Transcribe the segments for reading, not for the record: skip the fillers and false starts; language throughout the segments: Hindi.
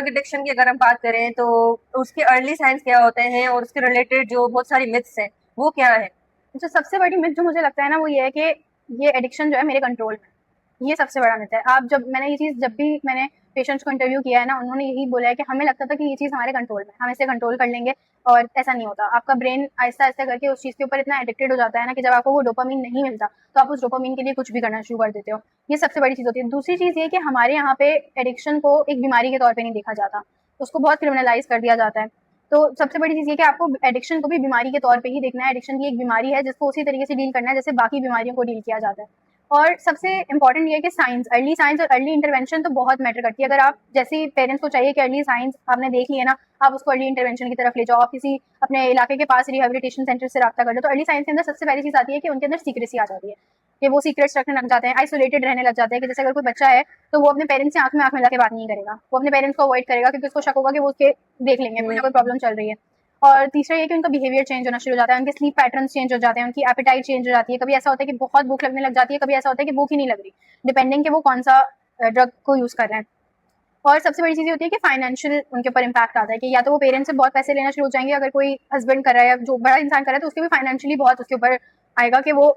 ड्रग एडिक्शन की अगर हम बात करें तो उसके अर्ली साइंस क्या होते हैं और उसके रिलेटेड जो बहुत सारी मिथ्स हैं वो क्या है? जो सबसे बड़ी मिथ जो मुझे लगता है ना वो ये है कि ये एडिक्शन जो है मेरे कंट्रोल में, ये सबसे बड़ा मिथ है। आप जब मैंने ये चीज़ जब भी मैंने पेशेंट्स को इंटरव्यू किया है ना, उन्होंने यही बोला है कि हमें लगता था कि ये चीज़ हमारे कंट्रोल में, हम इसे कंट्रोल कर लेंगे, और ऐसा नहीं होता। आपका ब्रेन आहिस्ता-आहिस्ता करके उस चीज़ के ऊपर इतना एडिक्टेड हो जाता है ना कि जब आपको वो डोपामाइन नहीं मिलता, तो आप उस डोपामाइन के लिए कुछ भी करना शुरू कर देते हो। ये सबसे बड़ी चीज़ होती है। दूसरी चीज़ ये कि हमारे यहाँ पे एडिक्शन को एक बीमारी के तौर पे नहीं देखा जाता, उसको बहुत क्रिमिनलाइज़ कर दिया जाता है। तो सबसे बड़ी चीज़ ये कि आपको एडिक्शन को भी बीमारी के तौर पे ही देखना है। एडिक्शन भी एक बीमारी है जिसको उसी तरीके से डील करना है जैसे बाकी बीमारियों को डील किया जाता है। और सबसे इम्पोर्टेंट ये है कि साइंस और अर्ली इंटरवेंशन तो बहुत मैटर करती है। अगर आप जैसे पेरेंट्स को चाहिए कि अर्ली साइंस आपने देख लिया ना, आप उसको अर्ली इंटरवेंशन की तरफ ले जाओ, आप किसी अपने इलाके के पास रिहेबिलिटेशन सेंटर से रब्ता कर लो, तो अर्ली साइंस के अंदर सबसे पहली चीज़ आती है कि उनके अंदर सीक्रेसी आ जाती है, कि वो सीक्रेट्स रखने लग जाते हैं, आइसोलेटेड रहने लग जाते हैं। कि जैसे अगर कोई बच्चा है तो वो अपने पेरेंट्स से आंख में लाके बात नहीं करेगा, वो अपने पेरेंट्स को अवॉइड करेगा क्योंकि उसको शक होगा कि वो उसके देख लेंगे, कोई ना कोई प्रॉब्लम चल रही है। और तीसरा ये कि उनका बिहेवियर चेंज होना शुरू हो जाता है, उनके स्लीप पैटर्न्स चेंज हो जाते हैं, उनकी एपेटाइट चेंज हो जाती है। कभी ऐसा होता है कि बहुत भूख लगने लग जाती है, कभी ऐसा होता है कि भूख ही नहीं लग रही, डिपेंडिंग कि वो कौन सा ड्रग को यूज़ कर रहे हैं। और सबसे बड़ी चीज़ ये होती है कि फाइनेंशियल उनके ऊपर इम्पैक्ट आता है कि या तो वो पेरेंट्स से बहुत पैसे लेना शुरू हो जाएंगे, अगर कोई हस्बैंड कर रहा है या जो बड़ा इंसान कर रहा है तो उसके भी फाइनेंशियली बहुत उसके ऊपर आएगा कि वो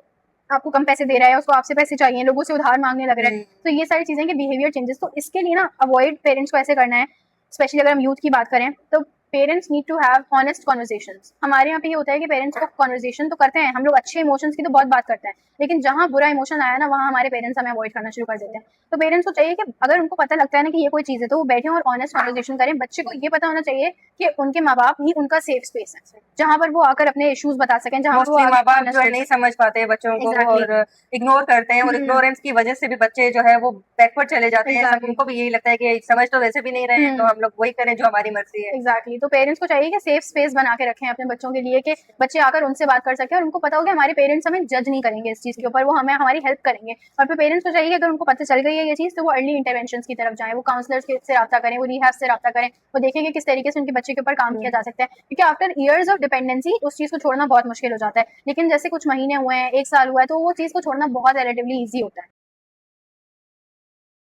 आपको कम पैसे दे रहा है, उसको आपसे पैसे चाहिए, लोगों से उधार मांगने लग रहा है। तो ये सारी चीज़ें कि बिहेवियर चेंजेस, तो इसके लिए ना अवॉइड पेरेंट्स को ऐसे करना है। स्पेशली अगर हम यूथ की बात करें तो parents need to have honest conversations. हमारे यहाँ पे ये होता है कि पेरेंट्स को कॉन्वर्जेशन तो करते हैं, हम लोग अच्छे इमोशंस की तो बहुत बात करते हैं, लेकिन जहाँ बुरा इमोशन आया ना वहाँ हमारे पेरेंट्स हमें अवॉइड करना शुरू कर देते हैं। तो पेरेंट्स को चाहिए कि अगर उनको पता लगता है ना कि ये कोई चीज़ है तो वो बैठे और ऑनेस्ट कॉन्वर्जेशन करें। बच्चे को ये पता होना चाहिए कि उनके माँ बाप ही उनका सेफ स्पेस है, जहाँ पर वो आकर अपने इश्यूज बता सकें, जहाँ पर वो मोस्टली माँ बाप आकर जो है नहीं समझ पाते हैं बच्चों को एग्जैक्टली और इग्नोर करते हैं और इग्नोरेंस की वजह से भी बच्चे जो है वो बैकवर्ड चले जाते हैं। सब एग्जैक्टली उनको भी यही लगता है कि समझ तो वैसे भी नहीं रहे हैं तो हम लोग वही करें जो हमारी मर्जी है। एग्जैक्टली तो पेरेंट्स को चाहिए कि सेफ स्पेस बना के रखें अपने बच्चों के लिए, कि बच्चे आकर उनसे बात कर सकें और उनको पता हो कि हमारे पेरेंट्स हमें जज नहीं करेंगे इस चीज़ के ऊपर, वो हमें हमारी हेल्प करेंगे। और फिर पेरेंट्स को चाहिए कि अगर उनको पता चल गई है ये चीज़ तो वो अर्ली इंटरवेंशन की तरफ जाएं, वो काउंसलर्स से रब्ता करें, वो रिहैब से रब्ता करें, वो देखें कि किस तरीके से उनके बच्चे के ऊपर काम किया जा सकता है। क्योंकि आफ्टर ईयर्स ऑफ डिपेंडेंसी उस चीज़ को छोड़ना बहुत मुश्किल हो जाता है, लेकिन जैसे कुछ महीने हुए हैं, 1 साल हुआ है, तो वो चीज़ को छोड़ना बहुत रिलेटिवली ईजी होता है।